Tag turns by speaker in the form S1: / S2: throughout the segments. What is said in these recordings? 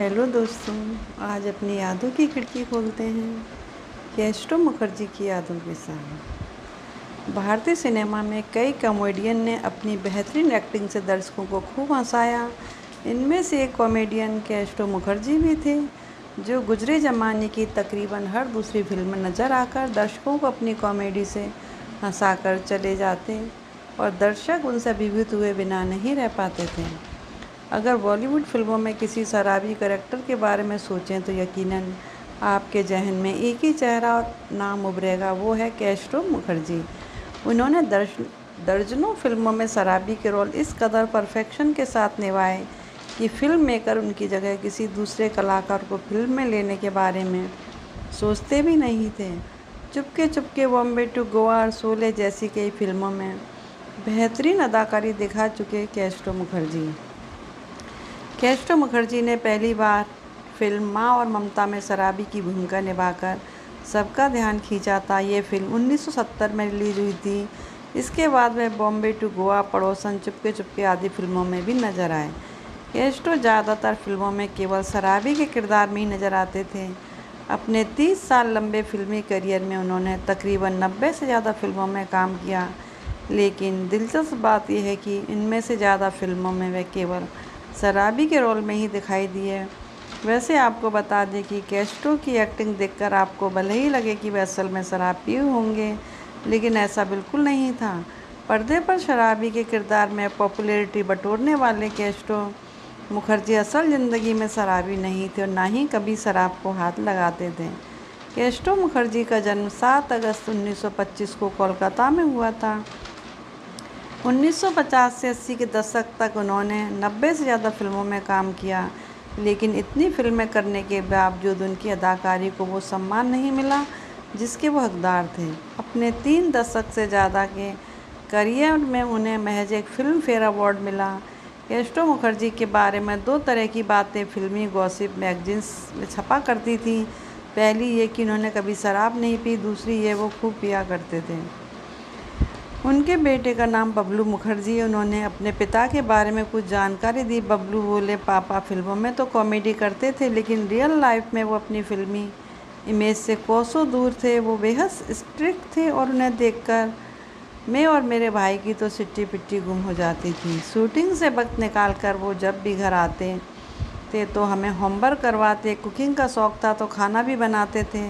S1: Hello दोस्तों, आज अपनी यादों की खिड़की खोलते हैं केस्टो मुखर्जी की यादों के साथ। भारतीय सिनेमा में कई कॉमेडियन ने अपनी बेहतरीन एक्टिंग से दर्शकों को खूब हंसाया। इनमें से एक कॉमेडियन केस्टो मुखर्जी भी थे, जो गुजरे ज़माने की तकरीबन हर दूसरी फिल्म में नज़र आकर दर्शकों को अपनी कॉमेडी से हंसाकर चले जाते और दर्शक उनसे अभिभूत हुए बिना नहीं रह पाते थे। अगर बॉलीवुड फिल्मों में किसी शराबी कैरेक्टर के बारे में सोचें तो यकीनन आपके जहन में एक ही चेहरा और नाम उभरेगा, वो है केस्टो मुखर्जी। उन्होंने दर्जनों फिल्मों में शराबी के रोल इस कदर परफेक्शन के साथ निभाए कि फिल्म मेकर उनकी जगह किसी दूसरे कलाकार को फिल्म में लेने के बारे में सोचते भी नहीं थे। चुपके चुपके, बॉम्बे टू गोवा और शोले जैसी कई फिल्मों में बेहतरीन अदाकारी दिखा चुके केस्टो मुखर्जी ने पहली बार फिल्म माँ और ममता में शराबी की भूमिका निभाकर सबका ध्यान खींचा था। ये फिल्म 1970 में रिलीज हुई थी। इसके बाद वह बॉम्बे टू गोवा, पड़ोसन, चुपके चुपके आदि फिल्मों में भी नजर आए। केस्टो ज़्यादातर फिल्मों में केवल शराबी के किरदार में ही नजर आते थे। अपने 30 साल लंबे फिल्मी करियर में उन्होंने तकरीबन 90 से ज़्यादा फिल्मों में काम किया, लेकिन दिलचस्प बात यह है कि इनमें से ज़्यादा फिल्मों में वे केवल शराबी के रोल में ही दिखाई दिए। वैसे आपको बता दें कि केस्टो की एक्टिंग देखकर आपको भले ही लगे कि वे असल में शराब पिए होंगे, लेकिन ऐसा बिल्कुल नहीं था। पर्दे पर शराबी के किरदार में पॉपुलैरिटी बटोरने वाले केस्टो मुखर्जी असल ज़िंदगी में शराबी नहीं थे और ना ही कभी शराब को हाथ लगाते थे। केस्टो मुखर्जी का जन्म 7 अगस्त 1925 को कोलकाता में हुआ था। 1950 से 80 के दशक तक उन्होंने 90 से ज़्यादा फिल्मों में काम किया, लेकिन इतनी फिल्में करने के बावजूद उनकी अदाकारी को वो सम्मान नहीं मिला जिसके वो हकदार थे। अपने 3 दशक से ज़्यादा के करियर में उन्हें महज एक फिल्म फेयर अवार्ड मिला। केस्टो मुखर्जी के बारे में 2 तरह की बातें फिल्मी गॉसिप मैगजीन्स में छपा करती थी। पहली ये कि उन्होंने कभी शराब नहीं पी, दूसरी ये वो खूब पिया करते थे। उनके बेटे का नाम बबलू मुखर्जी है। उन्होंने अपने पिता के बारे में कुछ जानकारी दी। बबलू बोले, पापा फिल्मों में तो कॉमेडी करते थे, लेकिन रियल लाइफ में वो अपनी फिल्मी इमेज से कोसों दूर थे। वो बेहद स्ट्रिक्ट थे और उन्हें देखकर मैं और मेरे भाई की तो सिट्टी पिट्टी गुम हो जाती थी। शूटिंग से वक्त निकाल कर वो जब भी घर आते थे तो हमें होमवर्क करवाते। कुकिंग का शौक़ था तो खाना भी बनाते थे।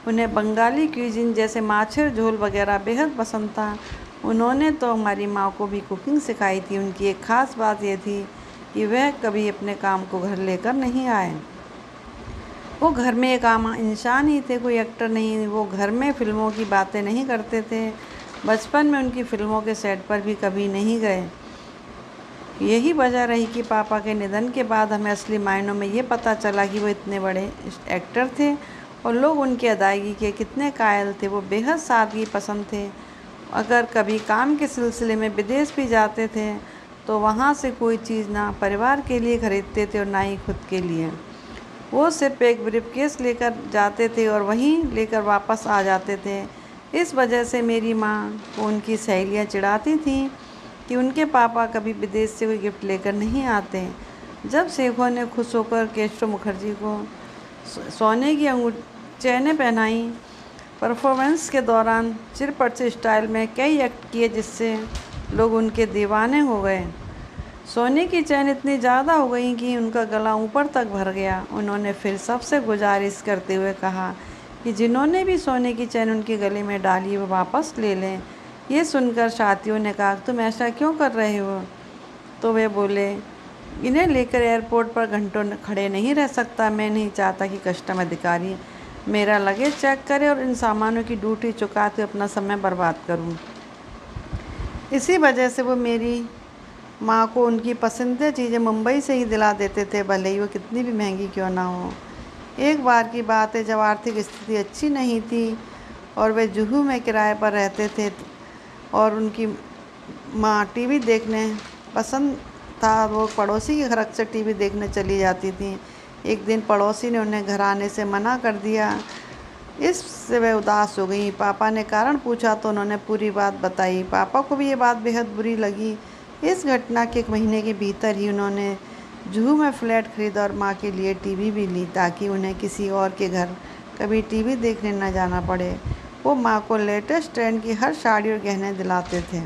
S1: उन्हें बंगाली क्यूजिन जैसे माछर झोल वगैरह बेहद पसंद था। उन्होंने तो हमारी माँ को भी कुकिंग सिखाई थी। उनकी एक ख़ास बात यह थी कि वह कभी अपने काम को घर लेकर नहीं आए। वो घर में एक आम इंसान ही थे, कोई एक्टर नहीं। वो घर में फ़िल्मों की बातें नहीं करते थे। बचपन में उनकी फ़िल्मों के सेट पर भी कभी नहीं गए। यही वजह रही कि पापा के निधन के बाद हमें असली मायनों में ये पता चला कि वो इतने बड़े एक्टर थे और लोग उनकी अदायगी के कितने कायल थे। वो बेहद सादगी पसंद थे। अगर कभी काम के सिलसिले में विदेश भी जाते थे तो वहाँ से कोई चीज़ ना परिवार के लिए खरीदते थे और ना ही खुद के लिए। वो सिर्फ एक ब्रीफकेस लेकर जाते थे और वहीं लेकर वापस आ जाते थे। इस वजह से मेरी माँ को उनकी सहेलियाँ चिढ़ाती थीं कि उनके पापा कभी विदेश से कोई गिफ्ट लेकर नहीं आते। जब शेखों ने खुश होकर केस्टो मुखर्जी को सोने की चैनें पहनाई, परफॉर्मेंस के दौरान चिरपट स्टाइल में कई एक्ट किए जिससे लोग उनके दीवाने हो गए। सोने की चैन इतनी ज़्यादा हो गई कि उनका गला ऊपर तक भर गया। उन्होंने फिर सबसे गुजारिश करते हुए कहा कि जिन्होंने भी सोने की चैन उनके गले में डाली वो वापस ले लें। ये सुनकर साथियों ने कहा, तुम ऐसा क्यों कर रहे हो? तो वे बोले, इन्हें लेकर एयरपोर्ट पर घंटों खड़े नहीं रह सकता। मैं नहीं चाहता कि कस्टम अधिकारी मेरा लगेज चेक करे और इन सामानों की ड्यूटी चुकाते अपना समय बर्बाद करूं। इसी वजह से वो मेरी माँ को उनकी पसंदीदा चीज़ें मुंबई से ही दिला देते थे, भले ही वो कितनी भी महंगी क्यों ना हो। एक बार की बात है, जब आर्थिक स्थिति अच्छी नहीं थी और वे जुहू में किराए पर रहते थे और उनकी माँ टीवी देखने पसंद था, वो पड़ोसी के घर अक्सर टीवी देखने चली जाती थी। एक दिन पड़ोसी ने उन्हें घर आने से मना कर दिया। इससे वह उदास हो गई। पापा ने कारण पूछा तो उन्होंने पूरी बात बताई। पापा को भी ये बात बेहद बुरी लगी। इस घटना के 1 महीने के भीतर ही उन्होंने जुहू में फ्लैट खरीदा और माँ के लिए टीवी भी ली ताकि उन्हें किसी और के घर कभी टीवी देखने न जाना पड़े। वो माँ को लेटेस्ट ट्रेंड की हर साड़ी और गहने दिलाते थे।